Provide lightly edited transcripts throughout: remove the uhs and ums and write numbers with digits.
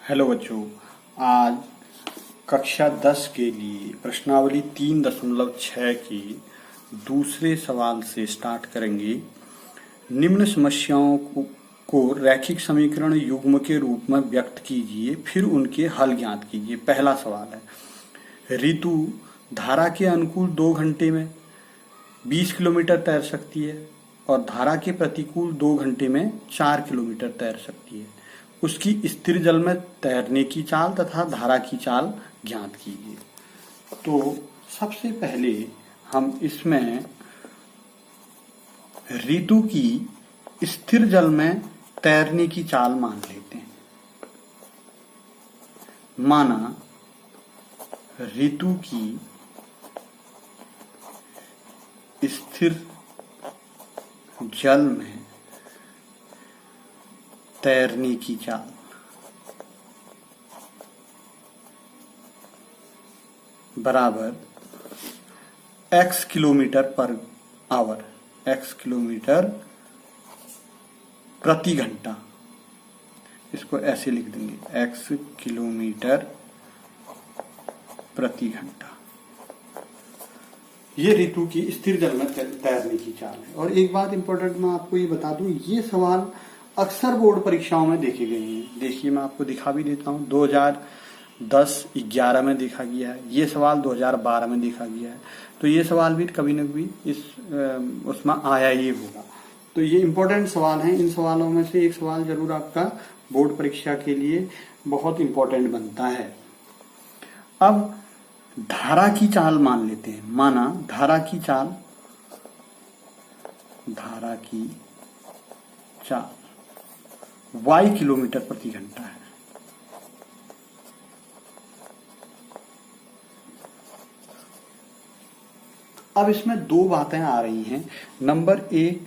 Hello बच्चों। आज कक्षा 10 के लिए प्रश्नावली 3.6 की दूसरे सवाल से स्टार्ट करेंगे। निम्न समस्याओं को रैखिक समीकरण युग्म के रूप में व्यक्त कीजिए, फिर उनके हल ज्ञात कीजिए। पहला सवाल है, ऋतु धारा के अनुकूल 2 घंटे में 20 किलोमीटर तैर सकती है और धारा के प्रतिकूल 2 घंटे में 4 किलोमीटर तैर सकती है। उसकी स्थिर जल में तैरने की चाल तथा धारा की चाल ज्ञात कीजिए। तो सबसे पहले हम इसमें ऋतु की स्थिर जल में तैरने की चाल मान लेते हैं। माना ऋतु की स्थिर जल में तैरने की चाल बराबर x kilometre per hour, x kilometre प्रति घंटा। इसको ऐसे लिख देंगे, x किलोमीटर प्रति घंटा। ये ऋतु की स्थिर जल में तैरने की चाल है। और एक बात इंपॉर्टेंट मैं आपको ये बता दूं, ये सवाल अक्सर बोर्ड परीक्षाओं में देखे गए हैं। देखिए, मैं आपको दिखा भी देता हूँ। 2010-11 में देखा गया है, ये सवाल 2012 में देखा गया है। तो ये सवाल भी कभी न कभी उसमें आया ही होगा। तो ये इंपॉर्टेंट सवाल हैं। इन सवालों में से एक सवाल जरूर आपका बोर्ड परीक्षा के लिए बहुत इंपॉर्टेंट बनता है। अब धारा की चाल मान लेते हैं। माना धारा की चाल y किलोमीटर प्रति घंटा है। अब इसमें दो बातें आ रही हैं। नंबर एक,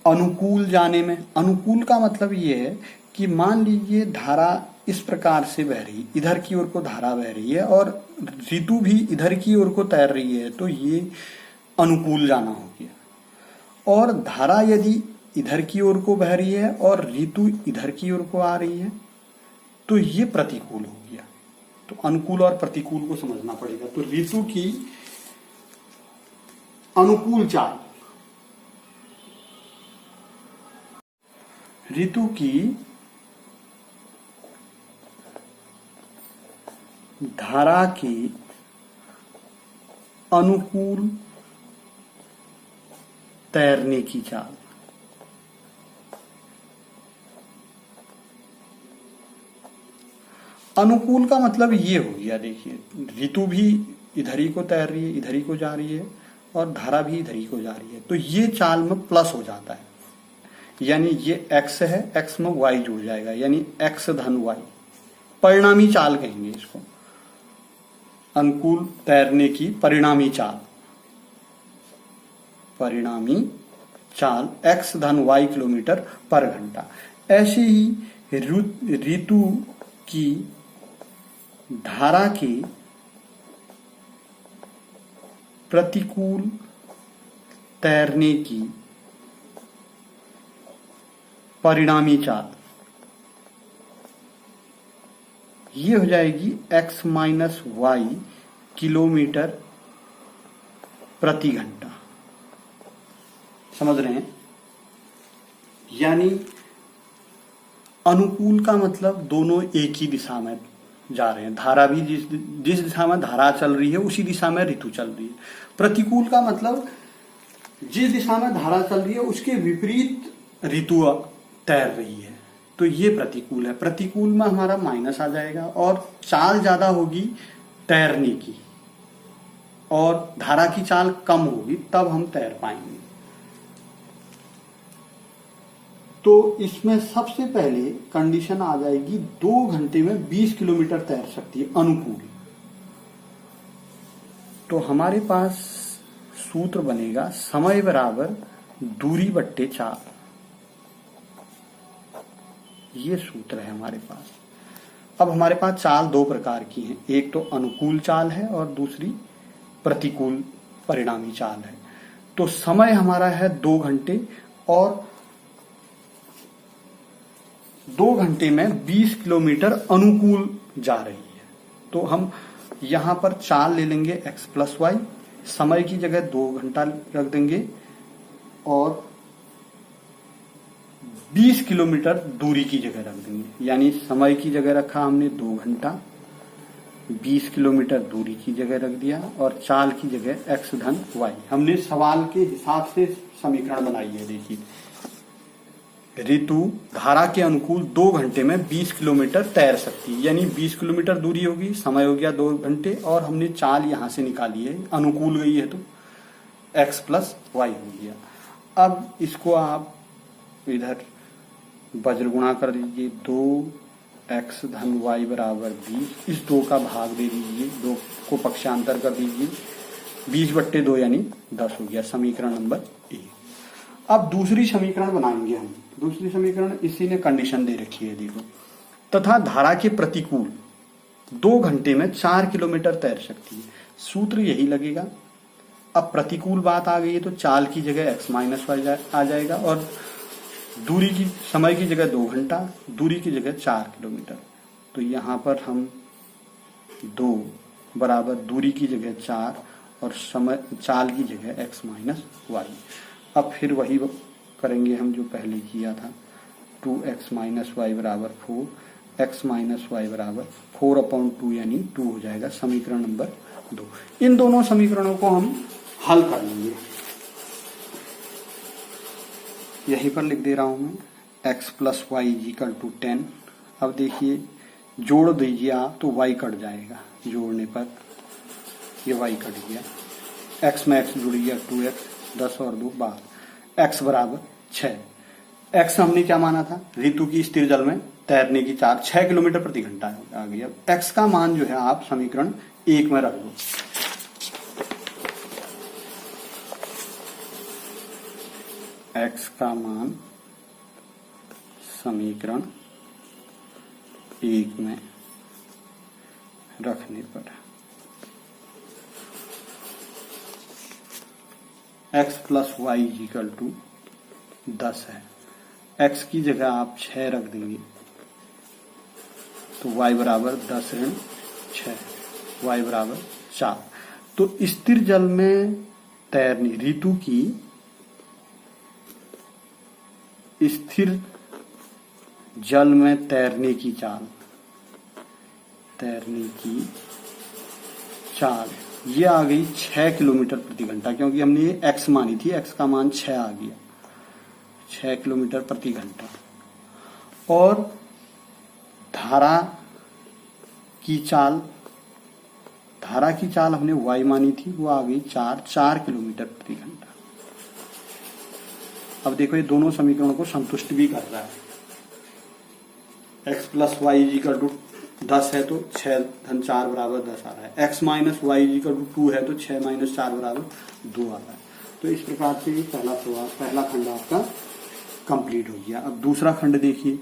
अनुकूल जाने में। अनुकूल का मतलब ये है कि मान लीजिए धारा इस प्रकार से बह रही, इधर की ओर को धारा बह रही है और ऋतु भी इधर की ओर को तैर रही है, तो ये अनुकूल जाना हो गया। और धारा यदि इधर की ओर को बह रही है और ऋतु इधर की ओर को आ रही है, तो ये प्रतिकूल हो गया। तो अनुकूल और प्रतिकूल को समझना पड़ेगा। तो ऋतु की अनुकूल चाल, ऋतु की धारा के अनुकूल तैरने की चाल। अनुकूल का मतलब ये हो गया, देखिए ऋतु भी इधर ही को तैर रही है, इधर ही को जा रही है और धारा भी इधर ही को जा रही है, तो ये चाल में प्लस हो जाता है। यानी ये x है, x में y जुड़ जाएगा, यानी x धन y। परिणामी चाल कहेंगे इसको, अनुकूल तैरने की परिणामी चाल। परिणामी चाल x धन y किलोमीटर पर घंटा। ऐसे ही ऋतु की धारा के प्रतिकूल तैरने की परिणामी चाल, ये हो जाएगी x माइनस y किलोमीटर प्रति घंटा। समझ रहे हैं? यानी अनुकूल का मतलब दोनों एक ही दिशा में जा रहे हैं। धारा भी जिस दिशा में धारा चल रही है उसी दिशा में ऋतु चल रही है। प्रतिकूल का मतलब जिस दिशा में धारा चल रही है उसके विपरीत ऋतु तैर रही है, तो ये प्रतिकूल है। प्रतिकूल में हमारा माइनस आ जाएगा और चाल ज्यादा होगी तैरने की और धारा की चाल कम होगी, तब हम तैर पाएंगे। तो इसमें सबसे पहले कंडीशन आ जाएगी 2 घंटे में 20 किलोमीटर तैर सकती है, अनुकूल। तो हमारे पास सूत्र बनेगा समय बराबर दूरी बट्टे चाल। ये सूत्र है हमारे पास। अब हमारे पास चाल दो प्रकार की हैं, एक तो अनुकूल चाल है और दूसरी प्रतिकूल परिणामी चाल है। तो समय हमारा है 2 घंटे और 2 घंटे में 20 किलोमीटर अनुकूल जा रही है। तो हम यहां पर चाल ले लेंगे x प्लस वाई, समय की जगह 2 घंटा रख देंगे और 20 किलोमीटर दूरी की जगह रख देंगे। यानी समय की जगह रखा हमने 2 घंटा, 20 किलोमीटर दूरी की जगह रख दिया और चाल की जगह x धन y। हमने सवाल के हिसाब से समीकरण बनाई है। देखिए, ऋतु धारा के अनुकूल 2 घंटे में 20 किलोमीटर तैर सकती है, यानी 20 किलोमीटर दूरी होगी, समय हो गया 2 घंटे और हमने चाल यहां से निकाली है, अनुकूल गई है तो x प्लस वाई हो गया। अब इसको आप इधर वज्रगुणा कर दीजिए, 2x धन y बराबर 20, इस 2 का भाग दे दीजिए, 2 को पक्षांतर कर दीजिए, 20/2 यानी 10 हो गया, समीकरण नंबर 1। अब दूसरी समीकरण बनाएंगे हम। दूसरी समीकरण इसी ने कंडीशन दे रखी है, देखो, तथा धारा के प्रतिकूल 2 घंटे में 4 किलोमीटर तैर सकती है। सूत्र यही लगेगा। अब प्रतिकूल बात आ गई है तो चाल की जगह x माइनस वाई आ जाएगा और दूरी की, समय की जगह 2 घंटा, दूरी की जगह 4 किलोमीटर। तो यहां पर हम 2 बराबर दूरी की जगह 4 और समय, चाल की जगह x माइनस वाई। अब फिर वही करेंगे हम जो पहले किया था, 2x माइनस वाई बराबर 4, x माइनस वाई बराबर 4/2 यानी 2 हो जाएगा, समीकरण नंबर 2। इन दोनों समीकरणों को हम हल कर लेंगे। यहीं पर लिख दे रहा हूं मैं, x plus y equal to 10। अब देखिए, जोड़ दीजिए आप तो y कट जाएगा, जोड़ने पर ये y कट गया, x में x जुड़ गया 2x, 10 और 2 12, x बराबर 6। x हमने क्या माना था, ऋतु की स्थिर जल में तैरने की चाल 6 किलोमीटर प्रति घंटा आ गई। अब x का मान जो है आप समीकरण 1 में रख दो। x का मान समीकरण 1 में रखने पर x plus y equal to 10 है। x की जगह आप 6 रख देंगे तो y बराबर 10 ऋण 6, y बराबर 4। तो स्थिर जल में तैरने, ऋतु की स्थिर जल में तैरने की चाल ये आ गई 6 किलोमीटर प्रति घंटा, क्योंकि हमने ये x मानी थी, x का मान 6 आ गया, 6 किलोमीटर प्रति घंटा। और धारा की चाल हमने y मानी थी, वो आ गई 4 किलोमीटर प्रति घंटा। अब देखो, ये दोनों समीकरणों को संतुष्ट भी कर रहा है। x plus y equal to 10 है तो 6 धन 4 बराबर 10 आ रहा है, x minus y equal to 2 है तो 6 माइनस 4 बराबर 2 आ रहा है। तो इस प्रकार से पहला खंड आपका कंप्लीट हो गया। अब दूसरा खंड देखिए,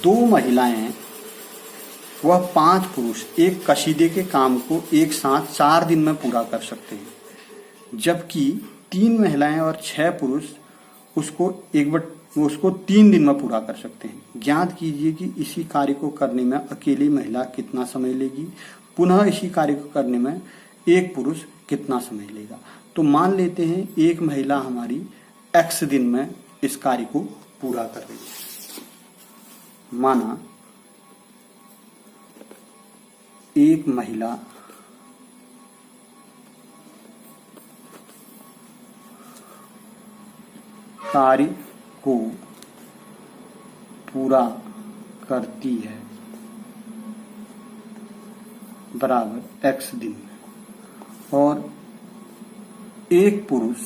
दो महिलाएं वह 5 पुरुष एक कशीदे के काम को एक साथ 4 दिन में पूरा कर सकते हैं, जबकि 3 महिलाएं और 6 पुरुष उसको 3 दिन में पूरा कर सकते हैं। ज्ञात कीजिए कि इसी कार्य को करने में अकेली महिला कितना समय लेगी, पुनः इसी कार्य को करने में एक पुरुष कितना समय लेगा। तो मान लेते हैं एक महिला हमारी x दिन में इस कार्य को पूरा कर रही है। माना एक महिला कार्य को पूरा करती है बराबर x दिन में, और एक पुरुष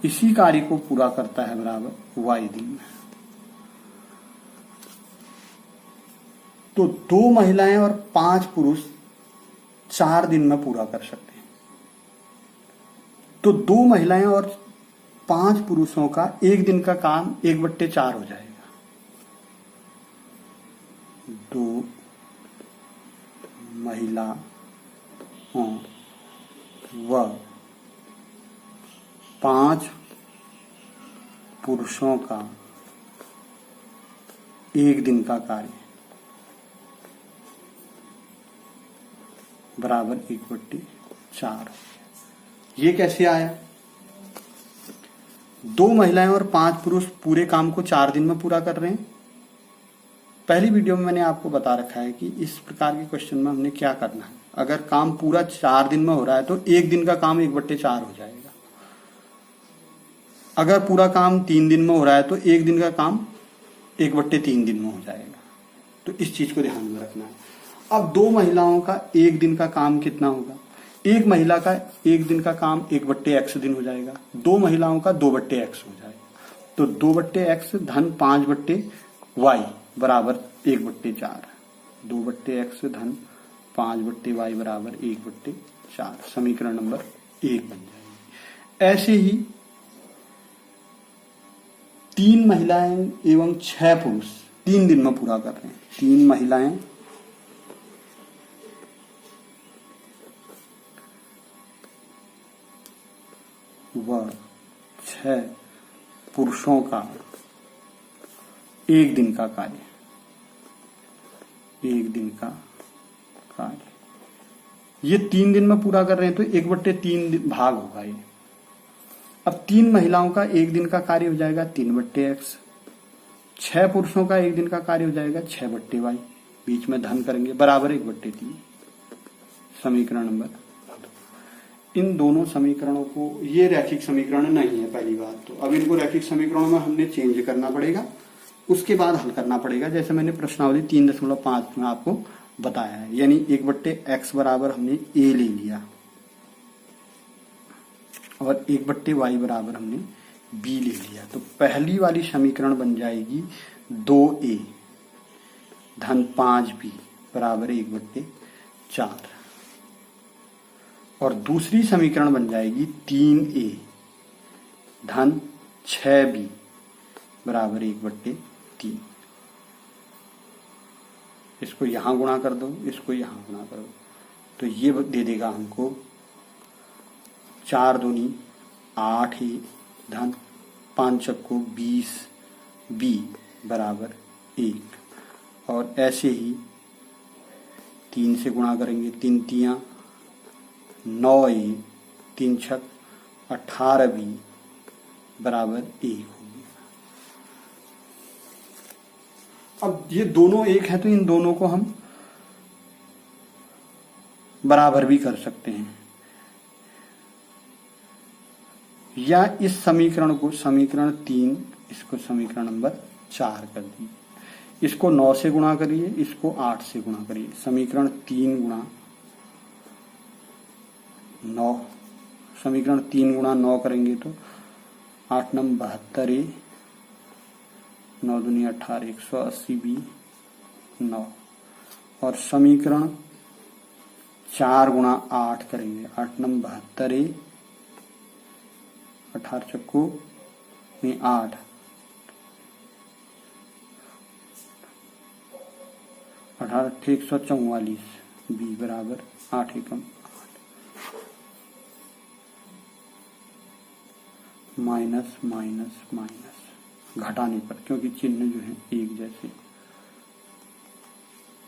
इसी कार्य को पूरा करता है बराबर y दिन में। तो 2 महिलाएं और 5 पुरुष 4 दिन में पूरा कर सकते हैं। तो 2 महिलाएं और 5 पुरुषों का एक दिन का काम 1/4 हो जाएगा। 2 महिलाओं व 5 पुरुषों का एक दिन का कार्य बराबर 1/4। ये कैसे आया? 2 महिलाएं और 5 पुरुष पूरे काम को 4 दिन में पूरा कर रहे हैं। पहली वीडियो में मैंने आपको बता रखा है कि इस प्रकार के क्वेश्चन में हमने क्या करना है। अगर काम पूरा 4 दिन में हो रहा है तो एक दिन का काम 1/4 हो जाएगा। अगर पूरा काम 3 दिन में हो रहा है तो एक दिन का काम 1/3 दिन में हो जाएगा। तो इस चीज को ध्यान में रखना है। अब 2 महिलाओं का एक दिन का काम कितना होगा? एक महिला का एक दिन का काम 1/x दिन हो जाएगा। 2 महिलाओं का 2/x हो जाएगा। तो 2/x धन 5/y बराबर 1/4। 2/x धन 5/y बराबर 1/4। समीकरण नंबर 1 बन जाएगी। ऐसे ही 3 महिलाएं एवं 6 पुरुष 3 दिन में पूरा कर रहे हैं। 3 महिलाएं व 6 पुरुषों का एक दिन का कार्य ये 3 दिन में पूरा कर रहे हैं तो 1/3 भाग होगा ये। अब 3 महिलाओं का एक दिन का कार्य हो जाएगा 3/x। 6 पुरुषों का एक दिन का कार्य हो जाएगा 6/y। बीच में धन करेंगे बराबर 1/3। समीकरण नंबर 2। इन दोनों समीकरणों को, ये रैखिक समीकरण नहीं है पहली बात तो। अब इनको रैखिक समीकरणों में हमने चेंज करना पड़ेगा, उसके बाद हल करना पड़ेगा। जैसे मैंने प्रश्नावली 3.5 में आपको बताया है। यानी 1/x बराबर हमने a ले लिया और 1/y बराबर हमने b ले लिया। तो पहली वाली समीकरण बन जाएगी 2a धन 5b बराबर 1/4 और दूसरी समीकरण बन जाएगी 3a धन 6b बराबर 1/3। इसको यहां गुणा कर दो, इसको यहां गुणा कर दो, तो ये दे देगा हमको 4 दूनी 8 a धन 5 चक्को 20 b बराबर 1। और ऐसे ही 3 से गुणा करेंगे, 3 तियां 9 a 3 छक 18 b बराबर 1 होगी। अब ये दोनों एक है तो इन दोनों को हम बराबर भी कर सकते हैं, या इस समीकरण को समीकरण 3 इसको समीकरण नंबर 4 कर दीजिए। इसको 9 से गुणा करिए, इसको 8 से गुणा करिए। समीकरण 3 गुणा 9, समीकरण 3 गुणा 9 करेंगे तो 8 9 72 a 9 दूनी 18 180 b 9। और समीकरण 4 गुणा 8 करेंगे, 8 9 72 a 18 चक्को में 8 18 144 b बराबर 8 एकम 8 माइनस माइनस माइनस घटाने पर, क्योंकि चिन्ह जो है एक जैसे,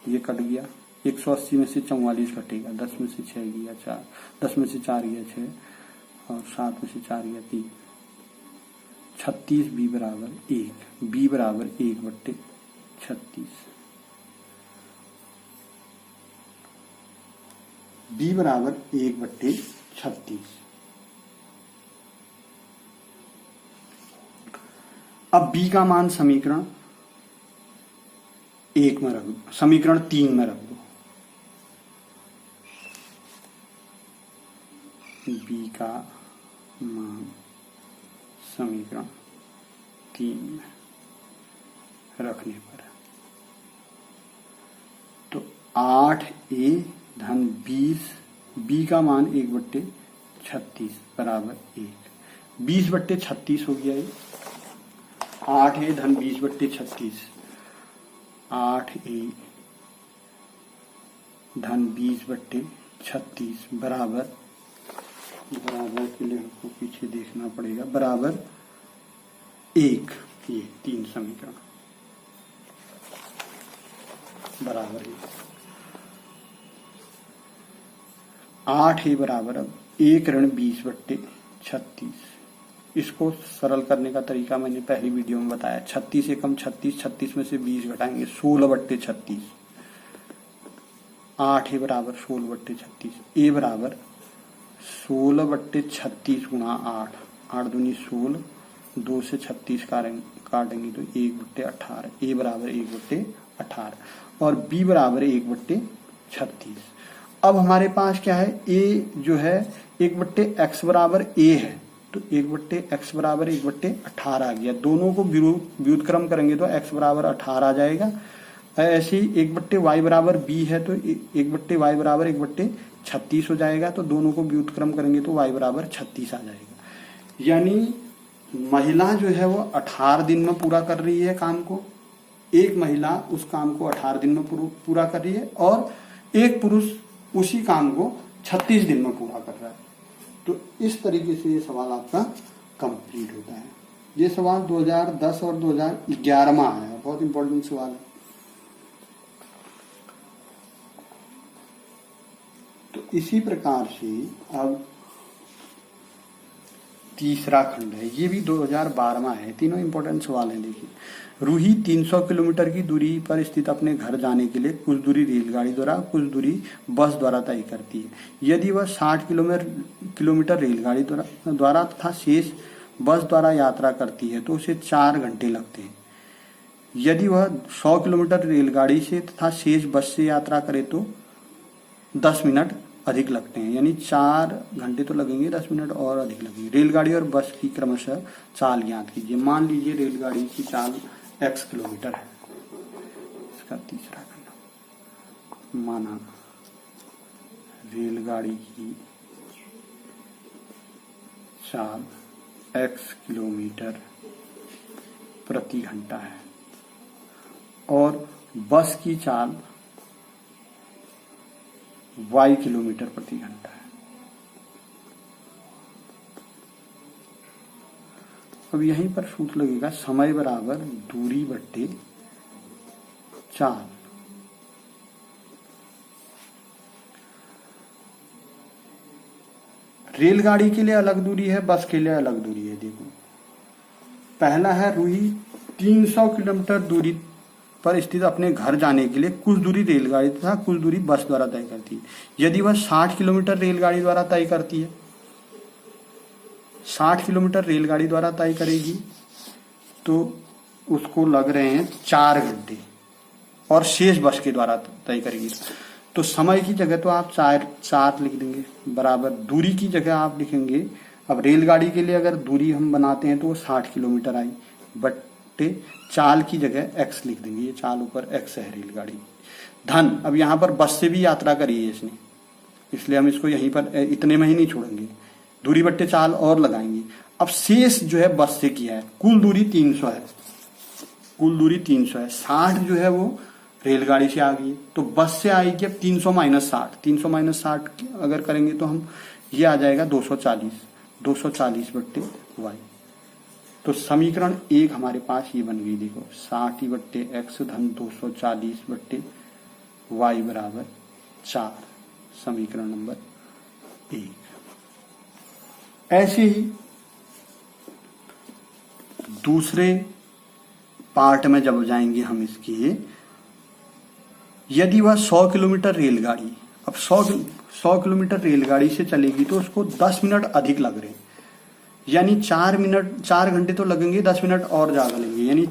ये कट गया। 180 में से 44 घटेगा, 10 में से 6 गया 4, 10 में से 4 गया 6 और 7 में से 4 गया 3, 36 b बराबर 1, b बराबर 1/36, b बराबर 1/36। अब b का मान समीकरण 1 में रख दो, समीकरण 3 में रख दो। b का मान समीकरण 3 में रखने पर तो 8a धन 20 b का मान 1/36 बराबर 1, 20/36 हो गया ये। 8a धन 20/36, 8a धन 20/36 बराबर बराबर के लिए हमको पीछे देखना पड़ेगा। बराबर 1, ये 3 समीकरण बराबर 1। 8 ही बराबर अब 1 ऋण 20/36। इसको सरल करने का तरीका मैंने पहली वीडियो में बताया। 36 एकम 36, 36 में से 20 घटाएंगे 16/36। 8 ही बराबर 16/36। ए बराबर 16/36 गुणा 8, 8 दूनी 16, 2 से 36 काटेंगे तो 1/18। ए बराबर 1/18 और बी बराबर 1/36। अब हमारे पास क्या है, ए जो है 1/x बराबर ए है, तो 1/x बराबर 1/18 आ गया। दोनों को व्युत्क्रम करेंगे तो x बराबर 18 आ जाएगा। ऐसे ही 1/y बराबर b है तो 1/y बराबर 1/36 हो जाएगा। तो दोनों को व्युत्क्रम करेंगे तो y बराबर 36 आ जाएगा। यानी महिला जो है वो 18 दिन में पूरा कर रही है काम को। एक महिला उस काम को 18 दिन में पूरा कर रही है और एक पुरुष उसी काम को 36 दिन में पूरा कर रहा है। तो इस तरीके से ये सवाल आपका कंप्लीट होता है। ये सवाल 2010 और 2011 में आया है, बहुत इंपॉर्टेंट सवाल है। तो इसी प्रकार से अब तीसरा खंड है, ये भी 2012 में है। तीनों इंपॉर्टेंट सवाल हैं। देखिए, रूही 300 किलोमीटर की दूरी पर स्थित अपने घर जाने के लिए कुछ दूरी रेलगाड़ी द्वारा, कुछ दूरी बस द्वारा तय करती है। यदि वह 60 किलोमीटर रेलगाड़ी द्वारा तथा शेष बस द्वारा यात्रा करती है तो उसे 4 घंटे लगते हैं। यदि वह 100 किलोमीटर रेलगाड़ी से तथा शेष बस से यात्रा करे तो 10 मिनट अधिक लगते हैं। यानी 4 घंटे तो लगेंगे, 10 मिनट और अधिक लगेंगे। रेलगाड़ी और बस की क्रमशः चाल ज्ञात कीजिए। मान लीजिए रेलगाड़ी की चाल x किलोमीटर है। इसका तीसरा खंड, माना रेलगाड़ी की चाल x किलोमीटर प्रति घंटा है और बस की चाल y किलोमीटर प्रति घंटा है। अब यहीं पर सूत्र लगेगा, समय बराबर दूरी बट्टे चाल। रेलगाड़ी के लिए अलग दूरी है, बस के लिए अलग दूरी है। देखो, पहला है रूही 300 किलोमीटर दूरी पर स्थित अपने घर जाने के लिए कुछ दूरी रेलगाड़ी तथा कुछ दूरी बस द्वारा तय करती है। यदि वह 60 किलोमीटर रेलगाड़ी द्वारा तय करती है, 60 किलोमीटर रेलगाड़ी द्वारा तय करेगी तो उसको लग रहे हैं 4 घंटे और शेष बस के द्वारा तय करेगी तो समय की जगह तो आप 4 लिख देंगे, बराबर दूरी की जगह आप लिखेंगे। अब रेलगाड़ी के लिए अगर दूरी हम बनाते हैं तो वो 60 किलोमीटर आई, बट्टे चाल की जगह x लिख देंगे। ये चाल ऊपर x है रेलगाड़ी। धन, अब यहाँ पर बस से भी यात्रा करी है इसने, इसलिए हम इसको यहीं पर इतने में ही नहीं छोड़ेंगे, दूरी बट्टे चाल और लगाएंगे। अब शेष जो है बस से किया है, कुल दूरी 300 है, कुल दूरी 300 है। 60 जो है वो रेलगाड़ी से आ गई तो बस से आएगी अब 300 माइनस 60, 300 माइनस 60 अगर करेंगे तो हम ये आ जाएगा 240, 240 बट्टे y। तो समीकरण 1 हमारे पास ये बन गई। देखो, 60 बट्टे x धन 240 बट्टे y बराबर 4, समीकरण नंबर 1। ऐसे ही दूसरे पार्ट में जब जाएंगे हम इसके, यदि वह 100 किलोमीटर रेलगाड़ी, अब 100 किलोमीटर रेलगाड़ी से चलेगी तो उसको 10 मिनट अधिक लग रहे हैं। यानी 4 घंटे तो लगेंगे, 10 मिनट और ज्यादा लेंगे। यानी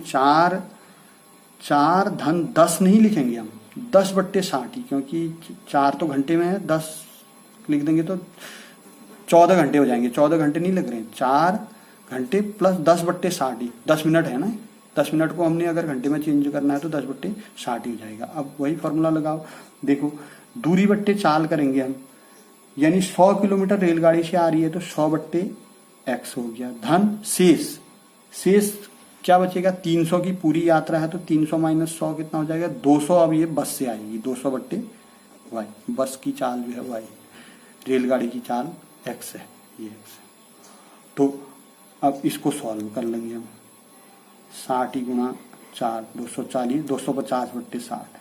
4 धन 10 नहीं लिखेंगे हम, 10 बट्टे 60 ही, क्योंकि 4 तो घंटे में है, 10 लिख देंगे तो 14 घंटे हो जाएंगे। 14 घंटे नहीं लग रहे हैं, 4 घंटे प्लस 10 बट्टे 60, 10 मिनट है ना। 10 मिनट को हमने अगर घंटे में चेंज करना है तो 10 बट्टे 60 हो जाएगा। अब वही फॉर्मूला लगाओ। देखो, दूरी बट्टे चाल करेंगे हम, यानी 100 किलोमीटर रेलगाड़ी से आ रही है तो 100 बट्टे x हो गया। धन शेष क्या बचेगा, 300 की पूरी यात्रा है तो 300 माइनस 100 कितना हो जाएगा, 200। अब ये बस से आएगी, 200 बट्टे y। बस की चाल जो है y, रेलगाड़ी की चाल x है। ये तो अब इसको सॉल्व कर लेंगे हम। 60 गुणा 4 240, 250/60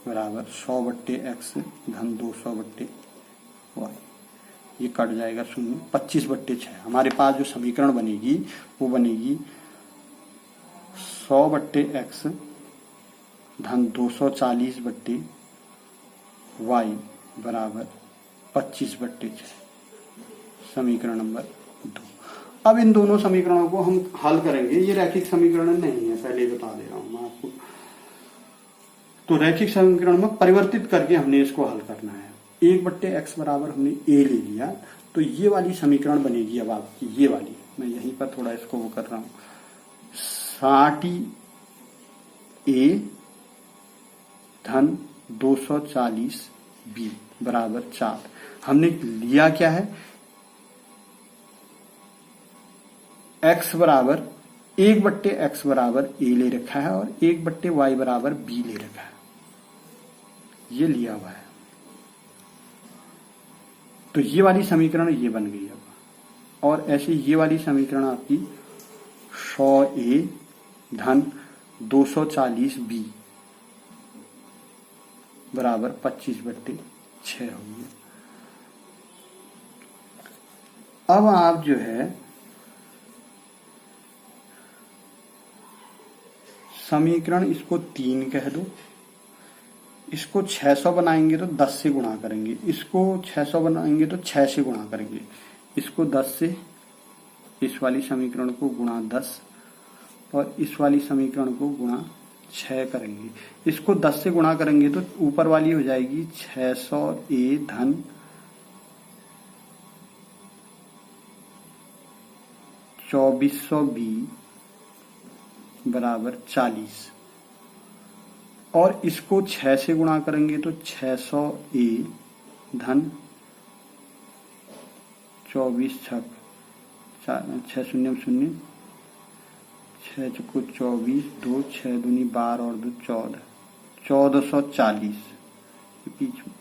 बराबर 100/x धन 200/y। ये कट जाएगा 0, 25/6। हमारे पास जो समीकरण बनेगी वो बनेगी 100/x धन 240/y बराबर 25/6, समीकरण नंबर 2। अब इन दोनों समीकरणों को हम हल करेंगे। ये रैखिक समीकरण नहीं है, पहले ही बता दे रहा हूं मैं आपको। तो रैखिक समीकरण में परिवर्तित करके हमने इसको हल करना है। 1/x बराबर हमने a ले लिया, तो ये वाली समीकरण बनेगी अब आपकी, ये वाली। मैं यहीं पर थोड़ा इसको वो कर रहा हूं। 60a धन 240b बराबर 4। हमने लिया क्या है, x बराबर 1/x बराबर a ले रखा है और 1/y बराबर b ले रखा है, ये लिया हुआ है। तो ये वाली समीकरण ये बन गई अब। और ऐसे ये वाली समीकरण आपकी 100a धन 240b बराबर 25/6 होगी। अब आप जो है समीकरण इसको 3 कह दो, इसको 600 बनाएंगे तो 10 से गुणा करेंगे, इसको 600 बनाएंगे तो 6 से गुणा करेंगे, इसको 10 से, इस वाली समीकरण को गुणा 10 और इस वाली समीकरण को गुणा 6 करेंगे। इसको 10 से गुणा करेंगे तो ऊपर वाली हो जाएगी 600a धन 2400b बराबर 40 और इसको 6 से गुणा करेंगे तो 600a धन 24 छक 6 शून्य 0, 6 चुको 24, 2 6 दूनी 12 और 2 14, 1440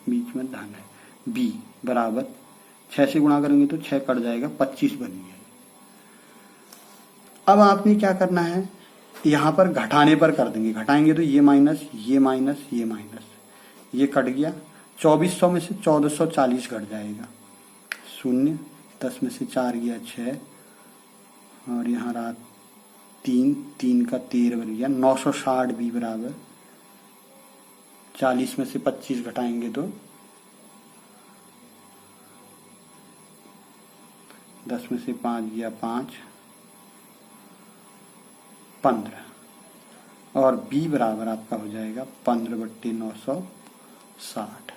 बीच में धन है। b बराबर 6 से गुणा करेंगे तो 6 कट जाएगा, 25 बन गया। अब आपने क्या करना है, यहां पर घटाने पर कर देंगे। घटाएंगे तो ये माइनस, ये माइनस, ये माइनस, ये कट गया। 2400 में से 1440 घट जाएगा, 0, 10 में से 4 गया 6 और यहाँ रहा 3, 3 का 13 बन गया। 960 b बराबर 40 में से 25 घटाएंगे तो 10 में से 5 गया 5, 15 और b बराबर आपका हो जाएगा 15/960।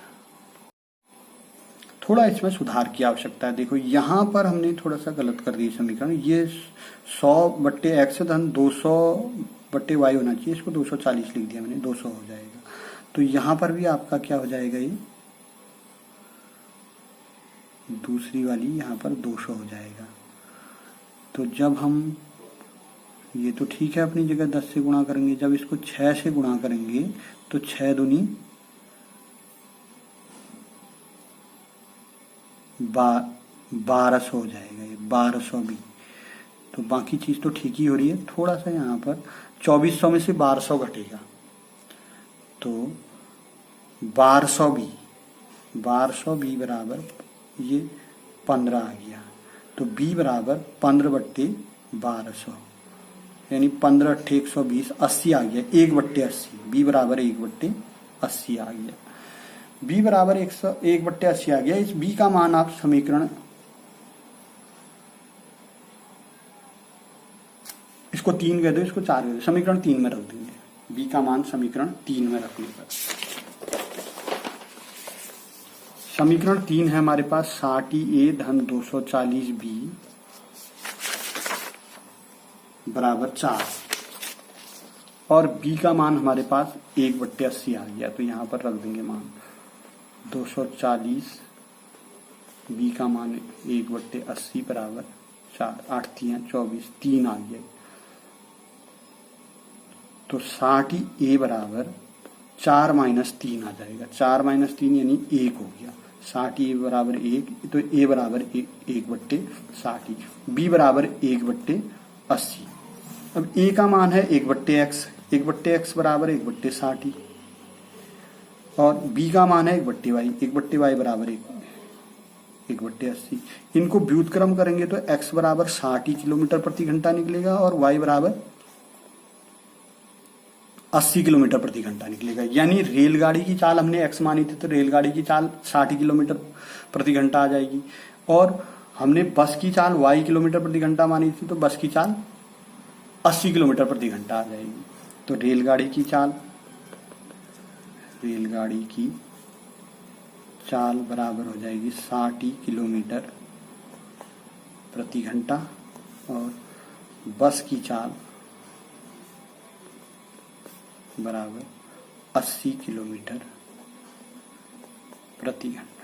थोड़ा इसमें सुधार की आवश्यकता है। देखो यहां पर हमने थोड़ा सा गलत कर दिया समीकरण। ये 100/x धन 200/y होना चाहिए, इसको 240 लिख दिया मैंने, 200 हो जाएगा। तो यहां पर भी आपका क्या हो जाएगा, ये दूसरी वाली यहां पर 200 हो जाएगा। तो जब हम, ये तो ठीक है अपनी जगह 10 से गुणा करेंगे, जब इसको 6 से गुणा करेंगे तो 6 दूनी 1200 हो जाएगा, ये 1200 भी। तो बाकी चीज तो ठीक ही हो रही है। थोड़ा सा यहाँ पर 2400 में से 1200 घटेगा तो 1200 भी बराबर ये 15 आ गया। तो b बराबर 15/1200 यानी 15/120, 80 आ गया, 1/80। b बराबर 1/80 आ गया। b बराबर 1/80 आ गया। इस b का मान आप समीकरण, इसको 3 कह दो, इसको 4 कह दो, समीकरण 3 में रख देंगे। b का मान समीकरण 3 में रखने पर समीकरण 3 है हमारे पास 60a धन 240b बराबर 4 और b का मान हमारे पास 1/80 आ गया। तो यहां पर रख देंगे मान 240, b का मान 1/80 बराबर 4, 8 3 24, 3 आ गया। तो 60a बराबर 4 - 3 आ जाएगा, 4 - 3 यानी 1 हो गया। 60 ए बराबर 1, तो ए बराबर 1/60, बी बराबर 1/80। अब ए का मान है 1/x, 1/x बराबर 1/60, और बी का मान है 1/y, 1/y बराबर 1/80। इनको व्युत्क्रम करेंगे तो x बराबर 60 किलोमीटर प्रति घंटा निकलेगा और y बराबर 80 किलोमीटर प्रति घंटा निकलेगा। यानी रेलगाड़ी की चाल हमने x मानी थी, तो रेलगाड़ी की चाल 60 किलोमीटर प्रति घंटा आ जाएगी, और हमने बस की चाल y किलोमीटर प्रति घंटा मानी थी, तो बस की चाल 80 किलोमीटर प्रति घंटा आ जाएगी। तो रेलगाड़ी की चाल बराबर हो जाएगी 60 किलोमीटर प्रति घंटा, और बस की चाल बराबर 80 किलोमीटर प्रति घंटा।